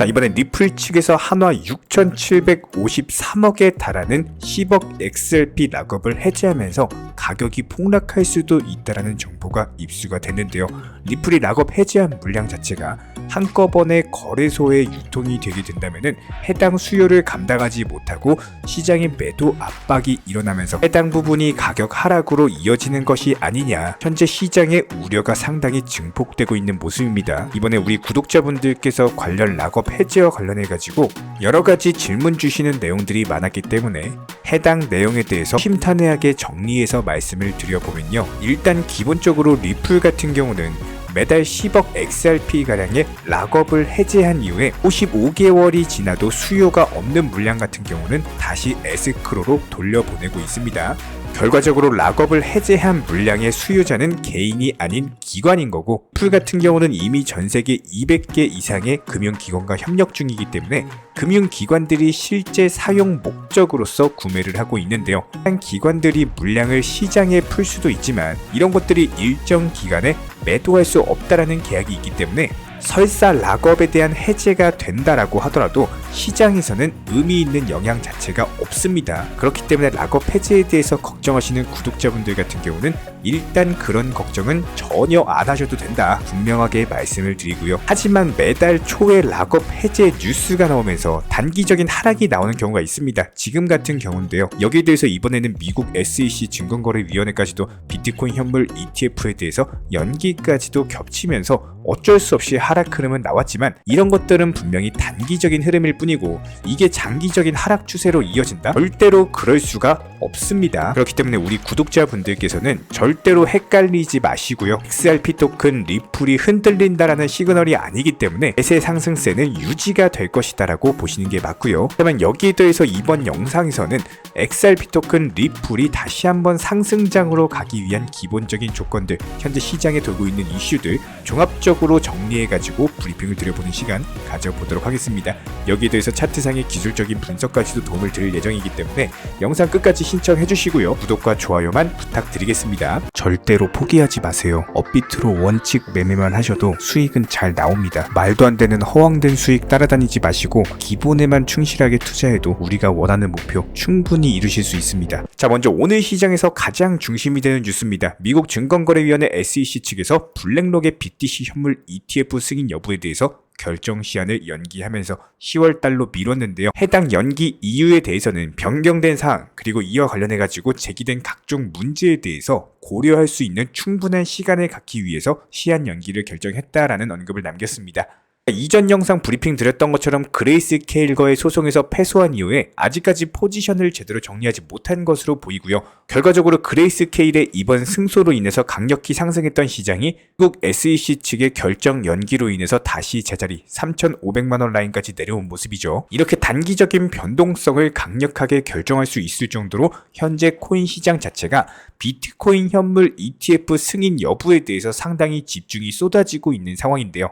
자, 이번에 리플 측에서 한화 6,753억에 달하는 10억 XRP 락업을 해제하면서 가격이 폭락할 수도 있다라는 정보가 입수가 됐는데요. 리플이 락업 해제한 물량 자체가 한꺼번에 거래소에 유통이 되게 된다면은 해당 수요를 감당하지 못하고 시장의 매도 압박이 일어나면서 해당 부분이 가격 하락으로 이어지는 것이 아니냐, 현재 시장의 우려가 상당히 증폭되고 있는 모습입니다. 이번에 우리 구독자분들께서 관련 락업 해제와 관련해 가지고 여러 가지 질문 주시는 내용들이 많았기 때문에 해당 내용에 대해서 심탄회하게 정리해서 말씀을 드려보면요, 일단 기본적으로 리플 같은 경우는 매달 10억 XRP가량의 락업을 해제한 이후에 55개월이 지나도 수요가 없는 물량 같은 경우는 다시 에스크로로 돌려보내고 있습니다. 결과적으로 락업을 해제한 물량의 수요자는 개인이 아닌 기관인 거고, 풀 같은 경우는 이미 전세계 200개 이상의 금융기관과 협력 중이기 때문에 금융기관들이 실제 사용 목적으로서 구매를 하고 있는데요. 한 기관들이 물량을 시장에 풀 수도 있지만 이런 것들이 일정 기간에 매도할 수 없다라는 계약이 있기 때문에 설사 락업에 대한 해제가 된다라고 하더라도 시장에서는 의미 있는 영향 자체가 없습니다. 그렇기 때문에 락업 해제에 대해서 걱정하시는 구독자분들 같은 경우는 일단 그런 걱정은 전혀 안 하셔도 된다, 분명하게 말씀을 드리고요. 하지만 매달 초에 락업 해제 뉴스가 나오면서 단기적인 하락이 나오는 경우가 있습니다. 지금 같은 경우인데요. 여기에 대해서 이번에는 미국 SEC 증권거래위원회까지도 비트코인 현물 ETF에 대해서 연기까지도 겹치면서 어쩔 수 없이 하락 흐름은 나왔지만 이런 것들은 분명히 단기적인 흐름일 뿐이고 이게 장기적인 하락 추세로 이어진다? 절대로 그럴 수가 없습니다. 그렇기 때문에 우리 구독자분들께서는 절대로 헷갈리지 마시고요. XRP 토큰 리플이 흔들린다라는 시그널이 아니기 때문에 대세 상승세는 유지가 될 것이다 라고 보시는 게 맞고요. 하지만 여기에 더해서 이번 영상에서는 XRP 토큰 리플이 다시 한번 상승장으로 가기 위한 기본적인 조건들, 현재 시장에 돌고 있는 이슈들 종합적으로 정리해가지고 브리핑을 드려보는 시간 가져보도록 하겠습니다. 여기에 대해서 차트상의 기술적인 분석까지도 도움을 드릴 예정이기 때문에 영상 끝까지 신청해주시고요. 구독과 좋아요만 부탁드리겠습니다. 절대로 포기하지 마세요. 업비트로 원칙 매매만 하셔도 수익은 잘 나옵니다. 말도 안 되는 허황된 수익 따라다니지 마시고 기본에만 충실하게 투자해도 우리가 원하는 목표 충분히 이루실 수 있습니다. 자, 먼저 오늘 시장에서 가장 중심이 되는 뉴스입니다. 미국 증권거래위원회 SEC 측에서 블랙록의 BTC 현물 ETF 승인 여부에 대해서 결정 시한을 연기하면서 10월달로 미뤘는데요. 해당 연기 이유에 대해서는 변경된 사항, 그리고 이와 관련해가지고 제기된 각종 문제에 대해서 고려할 수 있는 충분한 시간을 갖기 위해서 시한 연기를 결정했다라는 언급을 남겼습니다. 이전 영상 브리핑 드렸던 것처럼 그레이스케일과의 소송에서 패소한 이후에 아직까지 포지션을 제대로 정리하지 못한 것으로 보이고요. 결과적으로 그레이스케일의 이번 승소로 인해서 강력히 상승했던 시장이 미국 SEC 측의 결정 연기로 인해서 다시 제자리 3,500만원 라인까지 내려온 모습이죠. 이렇게 단기적인 변동성을 강력하게 결정할 수 있을 정도로 현재 코인 시장 자체가 비트코인 현물 ETF 승인 여부에 대해서 상당히 집중이 쏟아지고 있는 상황인데요.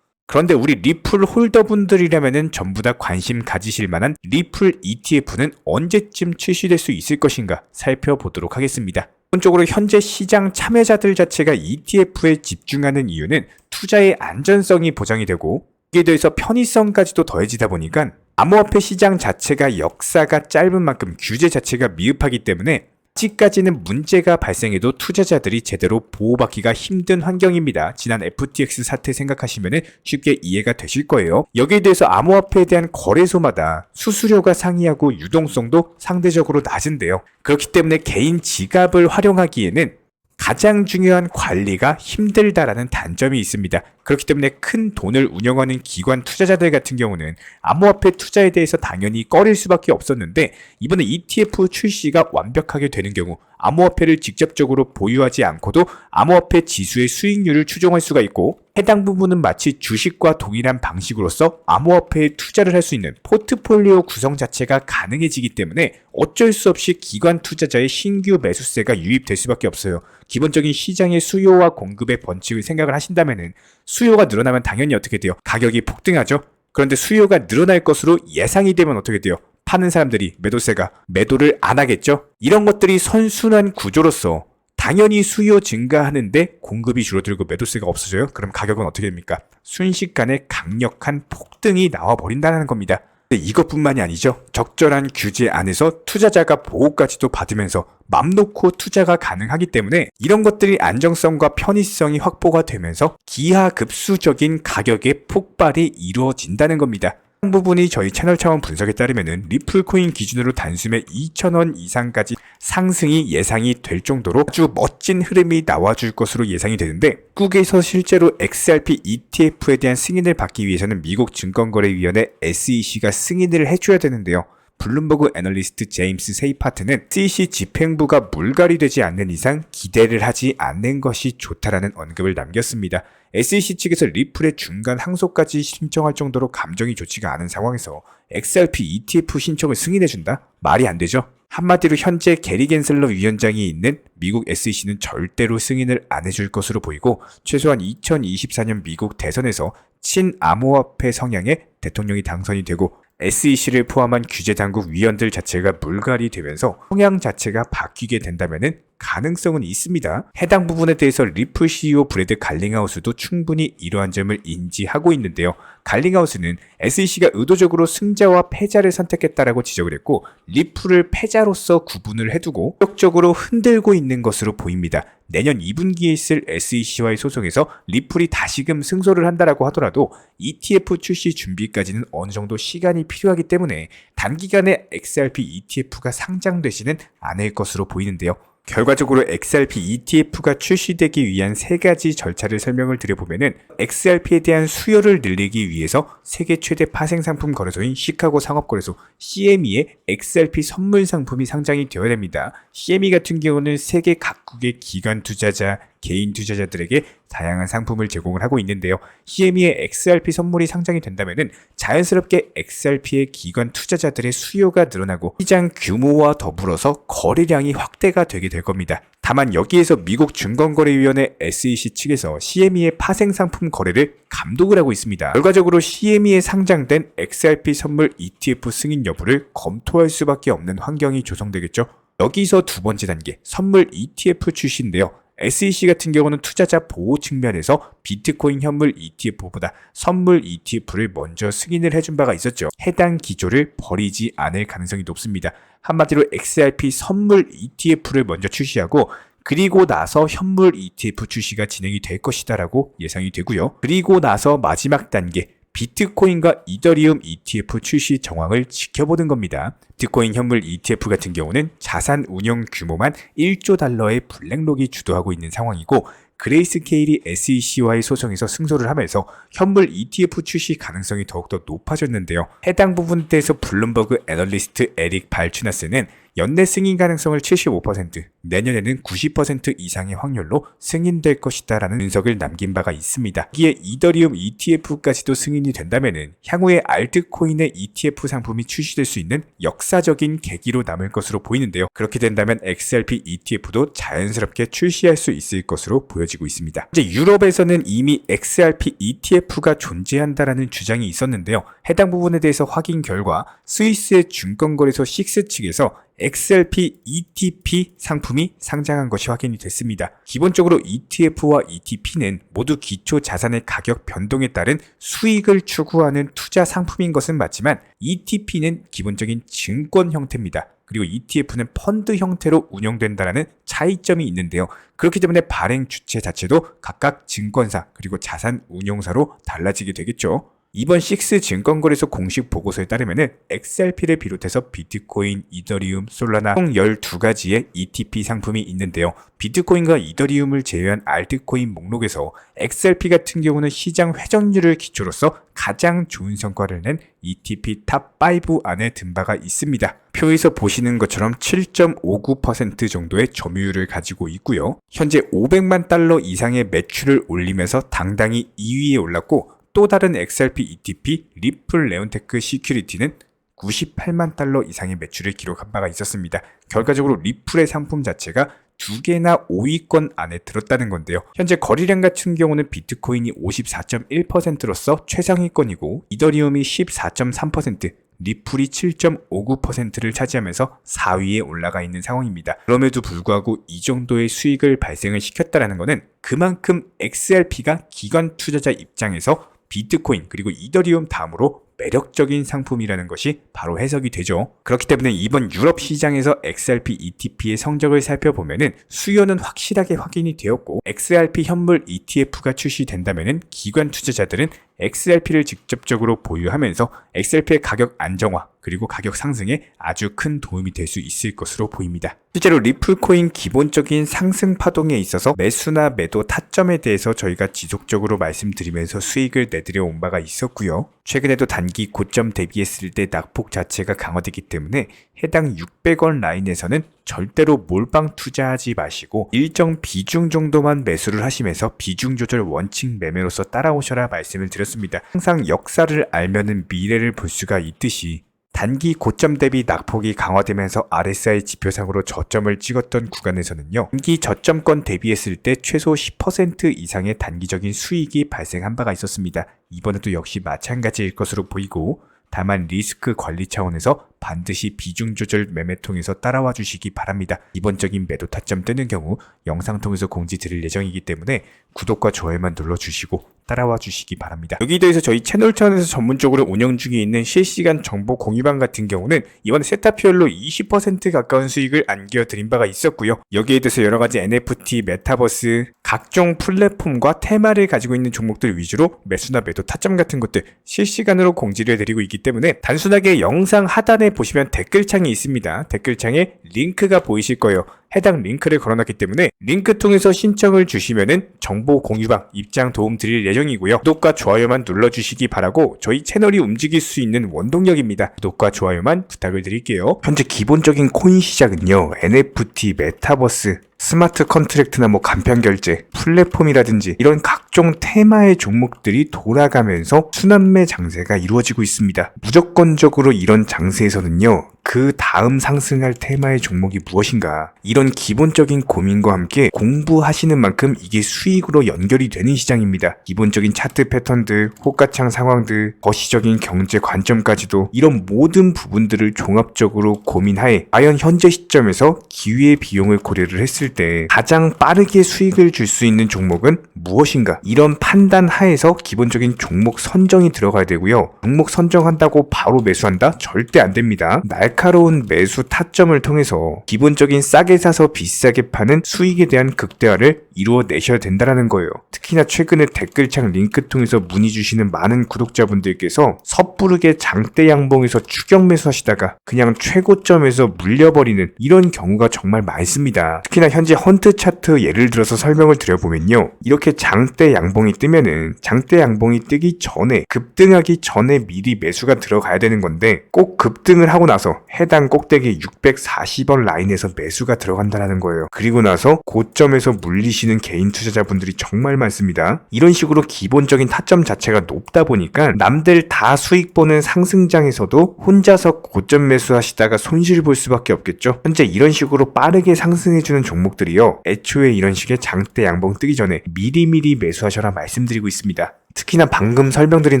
그런데 우리 리플 홀더분들이라면은 전부 다 관심 가지실 만한 리플 ETF는 언제쯤 출시될 수 있을 것인가 살펴보도록 하겠습니다. 기본적으로 현재 시장 참여자들 자체가 ETF에 집중하는 이유는 투자의 안전성이 보장이 되고 이에 대해서 편의성까지도 더해지다 보니까 암호화폐 시장 자체가 역사가 짧은 만큼 규제 자체가 미흡하기 때문에 아직까지는 문제가 발생해도 투자자들이 제대로 보호받기가 힘든 환경입니다. 지난 FTX 사태 생각하시면 쉽게 이해가 되실 거예요. 여기에 대해서 암호화폐에 대한 거래소마다 수수료가 상이하고 유동성도 상대적으로 낮은데요. 그렇기 때문에 개인 지갑을 활용하기에는 가장 중요한 관리가 힘들다라는 단점이 있습니다. 그렇기 때문에 큰 돈을 운영하는 기관 투자자들 같은 경우는 암호화폐 투자에 대해서 당연히 꺼릴 수밖에 없었는데 이번에 ETF 출시가 완벽하게 되는 경우 암호화폐를 직접적으로 보유하지 않고도 암호화폐 지수의 수익률을 추정할 수가 있고 해당 부분은 마치 주식과 동일한 방식으로서 암호화폐에 투자를 할 수 있는 포트폴리오 구성 자체가 가능해지기 때문에 어쩔 수 없이 기관 투자자의 신규 매수세가 유입될 수밖에 없어요. 기본적인 시장의 수요와 공급의 법칙을 생각을 하신다면은 수요가 늘어나면 당연히 어떻게 돼요? 가격이 폭등하죠? 그런데 수요가 늘어날 것으로 예상이 되면 어떻게 돼요? 파는 사람들이 매도세가 매도를 안 하겠죠? 이런 것들이 선순환 구조로서 당연히 수요 증가하는데 공급이 줄어들고 매도세가 없어져요. 그럼 가격은 어떻게 됩니까? 순식간에 강력한 폭등이 나와버린다는 겁니다. 이것뿐만이 아니죠. 적절한 규제 안에서 투자자가 보호까지도 받으면서 맘 놓고 투자가 가능하기 때문에 이런 것들이 안정성과 편의성이 확보가 되면서 기하급수적인 가격의 폭발이 이루어진다는 겁니다. 이 부분이 저희 채널 차원 분석에 따르면은 리플코인 기준으로 단숨에 2,000원 이상까지 상승이 예상이 될 정도로 아주 멋진 흐름이 나와줄 것으로 예상이 되는데, 미국에서 실제로 XRP ETF에 대한 승인을 받기 위해서는 미국 증권거래위원회 SEC가 승인을 해줘야 되는데요. 블룸버그 애널리스트 제임스 세이파트는 SEC 집행부가 물갈이되지 않는 이상 기대를 하지 않는 것이 좋다라는 언급을 남겼습니다. SEC 측에서 리플의 중간 항소까지 신청할 정도로 감정이 좋지가 않은 상황에서 XRP ETF 신청을 승인해준다? 말이 안 되죠. 한마디로 현재 게리 겐슬러 위원장이 있는 미국 SEC는 절대로 승인을 안 해줄 것으로 보이고, 최소한 2024년 미국 대선에서 친암호화폐 성향의 대통령이 당선이 되고 SEC를 포함한 규제당국 위원들 자체가 물갈이 되면서 성향 자체가 바뀌게 된다면 가능성은 있습니다. 해당 부분에 대해서 리플 CEO 브래드 갈링하우스도 충분히 이러한 점을 인지하고 있는데요. 갈링하우스는 SEC가 의도적으로 승자와 패자를 선택했다라고 지적을 했고, 리플을 패자로서 구분을 해두고 적극적으로 흔들고 있는 것으로 보입니다. 내년 2분기에 있을 SEC와의 소송에서 리플이 다시금 승소를 한다라고 하더라도 ETF 출시 준비까지는 어느 정도 시간이 필요하기 때문에 단기간에 XRP ETF가 상장되지는 않을 것으로 보이는데요. 결과적으로 XRP ETF가 출시되기 위한 세 가지 절차를 설명을 드려보면은, XRP에 대한 수요를 늘리기 위해서 세계 최대 파생상품 거래소인 시카고 상업거래소 CME에 XRP 선물 상품이 상장이 되어야 됩니다. CME 같은 경우는 세계 각국의 기관 투자자, 개인 투자자들에게 다양한 상품을 제공을 하고 있는데요. CME에 XRP 선물이 상장이 된다면 자연스럽게 XRP의 기관 투자자들의 수요가 늘어나고 시장 규모와 더불어서 거래량이 확대가 되게 될 겁니다. 다만 여기에서 미국 증권거래위원회 SEC 측에서 CME의 파생상품 거래를 감독을 하고 있습니다. 결과적으로 CME에 상장된 XRP 선물 ETF 승인 여부를 검토할 수밖에 없는 환경이 조성되겠죠. 여기서 두 번째 단계, 선물 ETF 출시인데요. SEC 같은 경우는 투자자 보호 측면에서 비트코인 현물 ETF보다 선물 ETF를 먼저 승인을 해준 바가 있었죠. 해당 기조를 버리지 않을 가능성이 높습니다. 한마디로 XRP 선물 ETF를 먼저 출시하고 그리고 나서 현물 ETF 출시가 진행이 될 것이다라고 예상이 되고요. 그리고 나서 마지막 단계, 비트코인과 이더리움 ETF 출시 정황을 지켜보는 겁니다. 비트코인 현물 ETF 같은 경우는 자산 운용 규모만 1조 달러의 블랙록이 주도하고 있는 상황이고, 그레이스케일이 SEC와의 소송에서 승소를 하면서 현물 ETF 출시 가능성이 더욱더 높아졌는데요. 해당 부분에 대해서 블룸버그 애널리스트 에릭 발추나스는 연내 승인 가능성을 75%, 내년에는 90% 이상의 확률로 승인될 것이다 라는 분석을 남긴 바가 있습니다. 여기에 이더리움 ETF까지도 승인이 된다면 향후에 알트코인의 ETF 상품이 출시될 수 있는 역사적인 계기로 남을 것으로 보이는데요. 그렇게 된다면 XRP ETF도 자연스럽게 출시할 수 있을 것으로 보여지고 있습니다. 이제 유럽에서는 이미 XRP ETF가 존재한다라는 주장이 있었는데요. 해당 부분에 대해서 확인 결과 스위스의 증권거래소 식스 측에서 XRP ETP 상품이 상장한 것이 확인이 됐습니다. 기본적으로 ETF와 ETP는 모두 기초 자산의 가격 변동에 따른 수익을 추구하는 투자 상품인 것은 맞지만 ETP는 기본적인 증권 형태입니다. 그리고 ETF는 펀드 형태로 운영된다는 차이점이 있는데요. 그렇기 때문에 발행 주체 자체도 각각 증권사 그리고 자산 운용사로 달라지게 되겠죠. 이번 식스 증권거래소 공식 보고서에 따르면 XRP를 비롯해서 비트코인, 이더리움, 솔라나 총 12가지의 ETP 상품이 있는데요. 비트코인과 이더리움을 제외한 알트코인 목록에서 XRP 같은 경우는 시장 회전율을 기초로서 가장 좋은 성과를 낸 ETP 탑5 안에 든 바가 있습니다. 표에서 보시는 것처럼 7.59% 정도의 점유율을 가지고 있고요. 현재 500만 달러 이상의 매출을 올리면서 당당히 2위에 올랐고, 또 다른 XRP ETP 리플 레온테크 시큐리티는 98만 달러 이상의 매출을 기록한 바가 있었습니다. 결과적으로 리플의 상품 자체가 두 개나 5위권 안에 들었다는 건데요. 현재 거래량 같은 경우는 비트코인이 54.1%로서 최상위권이고 이더리움이 14.3%, 리플이 7.59%를 차지하면서 4위에 올라가 있는 상황입니다. 그럼에도 불구하고 이 정도의 수익을 발생을 시켰다는 것은 그만큼 XRP가 기관 투자자 입장에서 비트코인 그리고 이더리움 다음으로 매력적인 상품이라는 것이 바로 해석이 되죠. 그렇기 때문에 이번 유럽 시장에서 XRP ETP의 성적을 살펴보면은 수요는 확실하게 확인이 되었고 XRP 현물 ETF가 출시된다면은 기관 투자자들은 XRP를 직접적으로 보유하면서 XRP의 가격 안정화 그리고 가격 상승에 아주 큰 도움이 될 수 있을 것으로 보입니다. 실제로 리플코인 기본적인 상승 파동에 있어서 매수나 매도 타점에 대해서 저희가 지속적으로 말씀드리면서 수익을 내드려 온 바가 있었고요. 최근에도 단기 고점 대비했을 때 낙폭 자체가 강화되기 때문에 해당 600원 라인에서는 절대로 몰빵 투자하지 마시고 일정 비중 정도만 매수를 하시면서 비중 조절 원칙 매매로서 따라오셔라 말씀을 드렸습니다. 항상 역사를 알면은 미래를 볼 수가 있듯이 단기 고점 대비 낙폭이 강화되면서 RSI 지표상으로 저점을 찍었던 구간에서는요. 단기 저점권 대비했을 때 최소 10% 이상의 단기적인 수익이 발생한 바가 있었습니다. 이번에도 역시 마찬가지일 것으로 보이고 다만 리스크 관리 차원에서 반드시 비중 조절 매매 통해서 따라와 주시기 바랍니다. 기본적인 매도 타점 뜨는 경우 영상 통해서 공지 드릴 예정이기 때문에 구독과 좋아요만 눌러주시고 따라와 주시기 바랍니다. 여기에 대해서 저희 채널 차원에서 전문적으로 운영 중에 있는 실시간 정보 공유방 같은 경우는 이번에 세타피얼로 20% 가까운 수익을 안겨드린 바가 있었고요. 여기에 대해서 여러가지 NFT, 메타버스, 각종 플랫폼과 테마를 가지고 있는 종목들 위주로 매수나 매도 타점 같은 것들 실시간으로 공지를 해드리고 있기 때문에 단순하게 영상 하단에 보시면 댓글창이 있습니다. 댓글창에 링크가 보이실 거예요. 해당 링크를 걸어놨기 때문에 링크 통해서 신청을 주시면은 정보 공유방 입장 도움 드릴 예정이고요. 구독과 좋아요만 눌러주시기 바라고 저희 채널이 움직일 수 있는 원동력입니다. 구독과 좋아요만 부탁을 드릴게요. 현재 기본적인 코인 시장은요. NFT, 메타버스, 스마트 컨트랙트나 간편결제, 플랫폼이라든지 이런 각종 테마의 종목들이 돌아가면서 순환매 장세가 이루어지고 있습니다. 무조건적으로 이런 장세에서는요. 그 다음 상승할 테마의 종목이 무엇인가 이런 기본적인 고민과 함께 공부하시는 만큼 이게 수익으로 연결이 되는 시장입니다. 기본적인 차트 패턴들, 호가창 상황들, 거시적인 경제 관점까지도 이런 모든 부분들을 종합적으로 고민하에 과연 현재 시점에서 기회의 비용을 고려를 했을 때 가장 빠르게 수익을 줄 수 있는 종목은 무엇인가 이런 판단 하에서 기본적인 종목 선정이 들어가야 되고요. 종목 선정한다고 바로 매수한다? 절대 안 됩니다. 날카로운 매수 타점을 통해서 기본적인 싸게 사서 비싸게 파는 수익에 대한 극대화를 이루어내셔야 된다는 거예요. 특히나 최근에 댓글창 링크 통해서 문의 주시는 많은 구독자분들께서 섣부르게 장대 양봉에서 추격 매수하시다가 그냥 최고점에서 물려버리는 이런 경우가 정말 많습니다. 특히나 현재 헌트 차트 예를 들어서 설명을 드려보면요. 이렇게 장대 양봉이 뜨면은 장대 양봉이 뜨기 전에 급등하기 전에 미리 매수가 들어가야 되는 건데 꼭 급등을 하고 나서 해당 꼭대기 640원 라인에서 매수가 들어간다는 거예요. 그리고 나서 고점에서 물리시는 개인 투자자분들이 정말 많습니다. 이런 식으로 기본적인 타점 자체가 높다 보니까 남들 다 수익 보는 상승장에서도 혼자서 고점 매수하시다가 손실 볼 수밖에 없겠죠. 현재 이런 식으로 빠르게 상승해주는 종목들이요. 애초에 이런 식의 장대 양봉 뜨기 전에 미리미리 매수하셔라 말씀드리고 있습니다. 특히나 방금 설명드린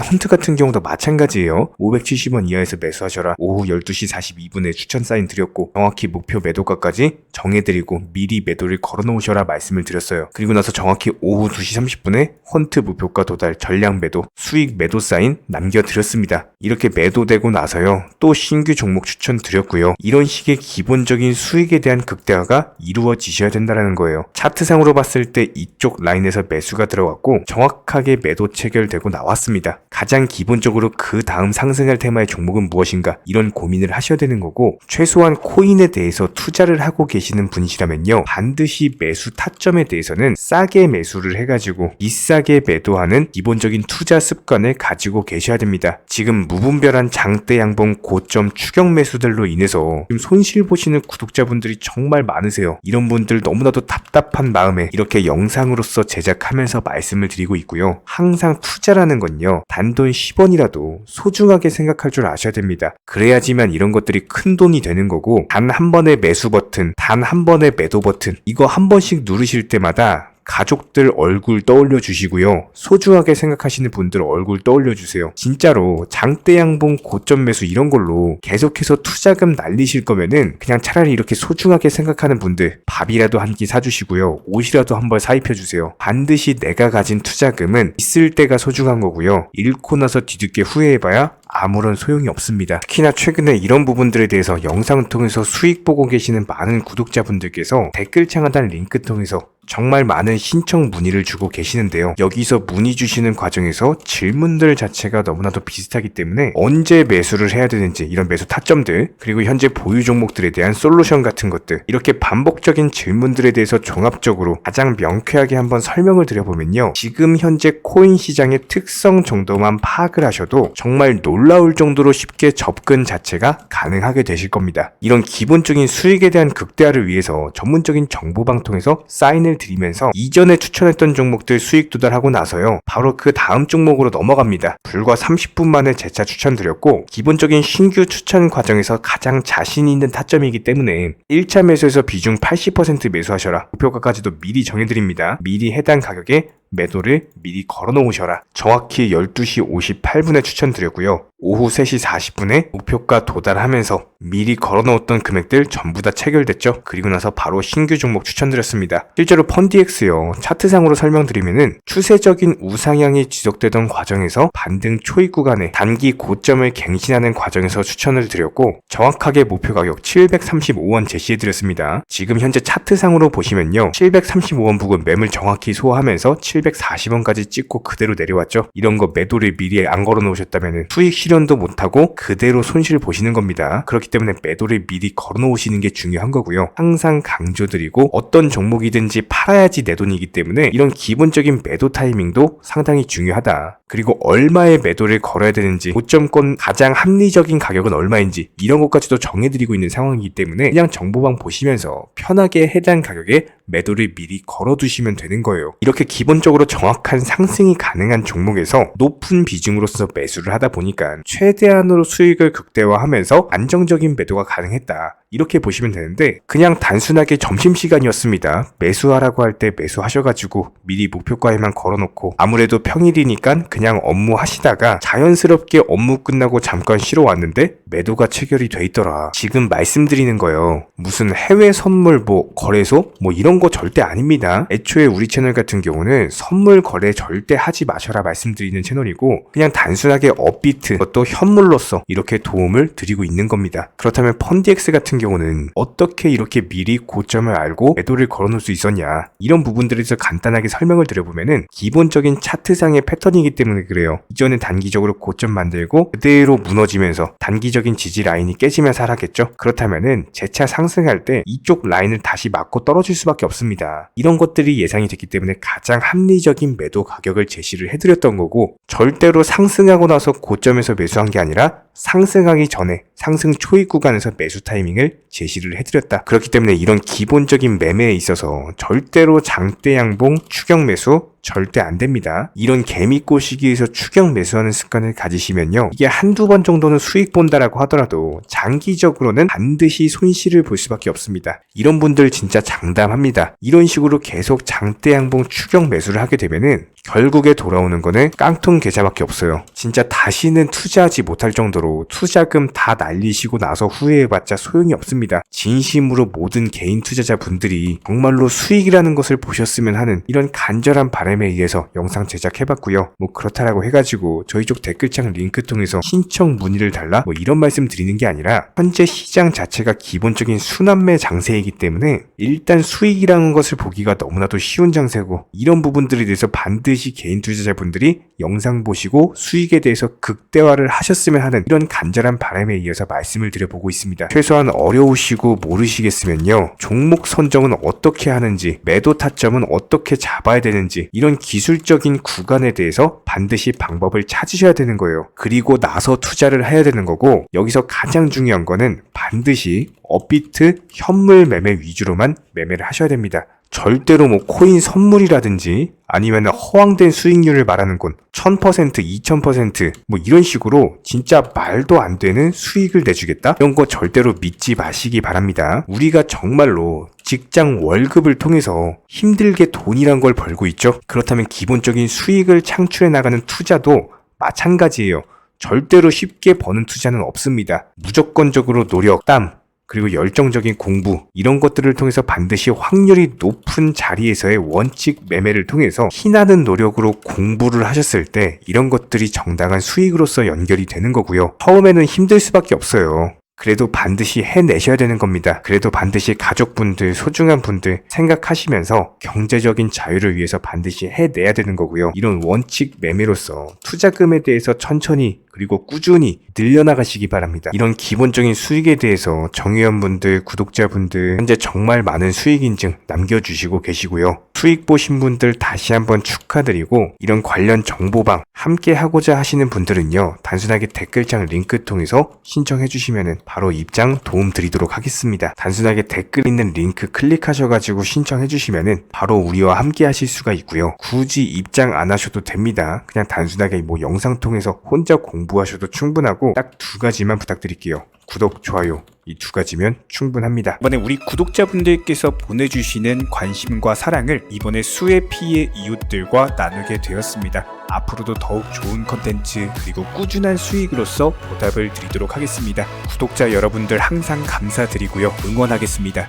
헌트 같은 경우도 마찬가지예요. 570원 이하에서 매수하셔라. 오후 12시 42분에 추천 사인 드렸고 정확히 목표 매도가까지 정해드리고 미리 매도를 걸어놓으셔라 말씀을 드렸어요. 그리고 나서 정확히 오후 2시 30분에 헌트 목표가 도달 전량 매도 수익 매도 사인 남겨드렸습니다. 이렇게 매도되고 나서요. 또 신규 종목 추천 드렸고요. 이런 식의 기본적인 수익에 대한 극대화가 이루어지셔야 된다는 거예요. 차트상으로 봤을 때 이쪽 라인에서 매수가 들어갔고 정확하게 매도 체결되고 나왔습니다. 가장 기본적으로 그 다음 상승할 테마의 종목은 무엇인가 이런 고민을 하셔야 되는 거고 최소한 코인에 대해서 투자를 하고 계시는 분이시라면요. 반드시 매수 타점에 대해서는 싸게 매수를 해가지고 비싸게 매도하는 기본적인 투자 습관을 가지고 계셔야 됩니다. 지금 무분별한 장대 양봉 고점 추격 매수들로 인해서 지금 손실 보시는 구독자분들이 정말 많으세요. 이런 분들 너무나도 답답한 마음에 이렇게 영상으로서 제작하면서 말씀을 드리고 있고요. 항상 투자라는 건요. 단돈 10원이라도 소중하게 생각할 줄 아셔야 됩니다. 그래야지만 이런 것들이 큰 돈이 되는 거고 단 한 번의 매수 버튼, 단 한 번의 매도 버튼 이거 한 번씩 누르실 때마다 가족들 얼굴 떠올려 주시고요. 소중하게 생각하시는 분들 얼굴 떠올려 주세요. 진짜로 장대양봉 고점 매수 이런 걸로 계속해서 투자금 날리실 거면은 그냥 차라리 이렇게 소중하게 생각하는 분들 밥이라도 한 끼 사주시고요. 옷이라도 한 벌 사입혀 주세요. 반드시 내가 가진 투자금은 있을 때가 소중한 거고요. 잃고 나서 뒤늦게 후회해봐야 아무런 소용이 없습니다. 특히나 최근에 이런 부분들에 대해서 영상을 통해서 수익 보고 계시는 많은 구독자분들께서 댓글창 하단 링크 통해서 정말 많은 신청 문의를 주고 계시는데요. 여기서 문의 주시는 과정에서 질문들 자체가 너무나도 비슷하기 때문에 언제 매수를 해야 되는지 이런 매수 타점들, 그리고 현재 보유 종목들에 대한 솔루션 같은 것들, 이렇게 반복적인 질문들에 대해서 종합적으로 가장 명쾌하게 한번 설명을 드려보면요. 지금 현재 코인 시장의 특성 정도만 파악을 하셔도 정말 놀라울 정도로 쉽게 접근 자체가 가능하게 되실 겁니다. 이런 기본적인 수익에 대한 극대화를 위해서 전문적인 정보방통에서 사인을 드리면서 이전에 추천했던 종목들 수익 도달하고 나서요. 바로 그 다음 종목으로 넘어갑니다. 불과 30분 만에 재차 추천드렸고 기본적인 신규 추천 과정에서 가장 자신 있는 타점이기 때문에 1차 매수에서 비중 80% 매수하셔라. 목표가까지도 미리 정해드립니다. 미리 해당 가격에 매도를 미리 걸어놓으셔라. 정확히 12시 58분에 추천드렸고요. 오후 3시 40분에 목표가 도달하면서 미리 걸어놓았던 금액들 전부 다 체결됐죠. 그리고 나서 바로 신규 종목 추천드렸습니다. 실제로 펀디엑스요. 차트상으로 설명드리면은 추세적인 우상향이 지속되던 과정에서 반등 초입 구간에 단기 고점을 갱신하는 과정에서 추천을 드렸고 정확하게 목표 가격 735원 제시해드렸습니다. 지금 현재 차트상으로 보시면요. 735원 부근 매물 정확히 소화하면서 740원까지 찍고 그대로 내려왔죠. 이런 거 매도를 미리 안 걸어놓으셨다면 수익 실현도 못하고 그대로 손실 보시는 겁니다. 그렇기 때문에 매도를 미리 걸어놓으시는 게 중요한 거고요. 항상 강조드리고 어떤 종목이든지 팔아야지 내 돈이기 때문에 이런 기본적인 매도 타이밍도 상당히 중요하다. 그리고 얼마의 매도를 걸어야 되는지, 고점권 가장 합리적인 가격은 얼마인지 이런 것까지도 정해드리고 있는 상황이기 때문에 그냥 정보방 보시면서 편하게 해당 가격에 매도를 미리 걸어두시면 되는 거예요. 이렇게 기본적으로 정확한 상승이 가능한 종목에서 높은 비중으로서 매수를 하다 보니까 최대한으로 수익을 극대화하면서 안정적인 매도가 가능했다. 이렇게 보시면 되는데 그냥 단순하게 점심시간이었습니다. 매수하라고 할 때 매수하셔가지고 미리 목표가에만 걸어놓고 아무래도 평일이니까 그냥 업무 하시다가 자연스럽게 업무 끝나고 잠깐 쉬러 왔는데 매도가 체결이 돼 있더라. 지금 말씀드리는 거예요. 무슨 해외 선물 거래소 이런 거 절대 아닙니다. 애초에 우리 채널 같은 경우는 선물 거래 절대 하지 마셔라 말씀드리는 채널이고 그냥 단순하게 업비트 그것도 현물로서 이렇게 도움을 드리고 있는 겁니다. 그렇다면 펀디엑스 같은 경우는 어떻게 이렇게 미리 고점을 알고 매도를 걸어놓을 수 있었냐, 이런 부분들에 대해서 간단하게 설명을 드려보면은 기본적인 차트상의 패턴이기 때문에 그래요. 이전에 단기적으로 고점 만들고 그대로 무너지면서 단기적인 지지 라인이 깨지면서 하락했죠. 그렇다면은 재차 상승할 때 이쪽 라인을 다시 맞고 떨어질 수밖에 없습니다. 이런 것들이 예상이 됐기 때문에 가장 합리적인 매도 가격을 제시를 해드렸던 거고 절대로 상승하고 나서 고점에서 매수한 게 아니라 상승하기 전에 상승 초입 구간에서 매수 타이밍을 제시를 해드렸다. 그렇기 때문에 이런 기본적인 매매에 있어서 절대로 장대 양봉 추격 매수 절대 안 됩니다. 이런 개미꼬 시기에서 추격 매수하는 습관을 가지시면요. 이게 한두 번 정도는 수익 본다라고 하더라도 장기적으로는 반드시 손실을 볼 수밖에 없습니다. 이런 분들 진짜 장담합니다. 이런 식으로 계속 장대 양봉 추격 매수를 하게 되면은 결국에 돌아오는 거는 깡통 계좌밖에 없어요. 진짜 다시는 투자하지 못할 정도로 투자금 다 날리시고 나서 후회해봤자 소용이 없습니다. 진심으로 모든 개인 투자자분들이 정말로 수익이라는 것을 보셨으면 하는 이런 간절한 바람에 의해서 영상 제작해봤고요. 그렇다라고 해가지고 저희 쪽 댓글창 링크 통해서 신청 문의를 달라 이런 말씀 드리는 게 아니라 현재 시장 자체가 기본적인 순환매 장세이기 때문에 일단 수익이라는 것을 보기가 너무나도 쉬운 장세고 이런 부분들에 대해서 반드시 개인 투자자분들이 영상 보시고 수익에 대해서 극대화를 하셨으면 하는 이런 간절한 바람에 이어서 말씀을 드려보고 있습니다. 최소한 어려우시고 모르시겠으면요. 종목 선정은 어떻게 하는지, 매도 타점은 어떻게 잡아야 되는지 이런 기술적인 구간에 대해서 반드시 방법을 찾으셔야 되는 거예요. 그리고 나서 투자를 해야 되는 거고 여기서 가장 중요한 거는 반드시 업비트 현물 매매 위주로만 매매를 하셔야 됩니다. 절대로 뭐 코인 선물이라든지 아니면 허황된 수익률을 말하는 건 1000%, 2000%, 뭐 이런 식으로 진짜 말도 안 되는 수익을 내주겠다? 이런 거 절대로 믿지 마시기 바랍니다. 우리가 정말로 직장 월급을 통해서 힘들게 돈이란 걸 벌고 있죠. 그렇다면 기본적인 수익을 창출해 나가는 투자도 마찬가지예요. 절대로 쉽게 버는 투자는 없습니다. 무조건적으로 노력, 땀, 그리고 열정적인 공부 이런 것들을 통해서 반드시 확률이 높은 자리에서의 원칙 매매를 통해서 피나는 노력으로 공부를 하셨을 때 이런 것들이 정당한 수익으로서 연결이 되는 거고요. 처음에는 힘들 수밖에 없어요. 그래도 반드시 해내셔야 되는 겁니다. 그래도 반드시 가족분들, 소중한 분들 생각하시면서 경제적인 자유를 위해서 반드시 해내야 되는 거고요. 이런 원칙 매매로서 투자금에 대해서 천천히 그리고 꾸준히 늘려나가시기 바랍니다. 이런 기본적인 수익에 대해서 정의원분들, 구독자분들 현재 정말 많은 수익 인증 남겨주시고 계시고요. 수익 보신 분들 다시 한번 축하드리고 이런 관련 정보방 함께 하고자 하시는 분들은요. 단순하게 댓글창 링크 통해서 신청해 주시면 바로 입장 도움 드리도록 하겠습니다. 단순하게 댓글 있는 링크 클릭하셔가지고 신청해 주시면 바로 우리와 함께 하실 수가 있고요. 굳이 입장 안 하셔도 됩니다. 그냥 단순하게 뭐 영상 통해서 혼자 공부하셔도 충분하고 딱 두 가지만 부탁드릴게요. 구독, 좋아요 이 두 가지면 충분합니다. 이번에 우리 구독자분들께서 보내주시는 관심과 사랑을 이번에 수혜 피해 이웃들과 나누게 되었습니다. 앞으로도 더욱 좋은 컨텐츠 그리고 꾸준한 수익으로서 보답을 드리도록 하겠습니다. 구독자 여러분들 항상 감사드리고요. 응원하겠습니다.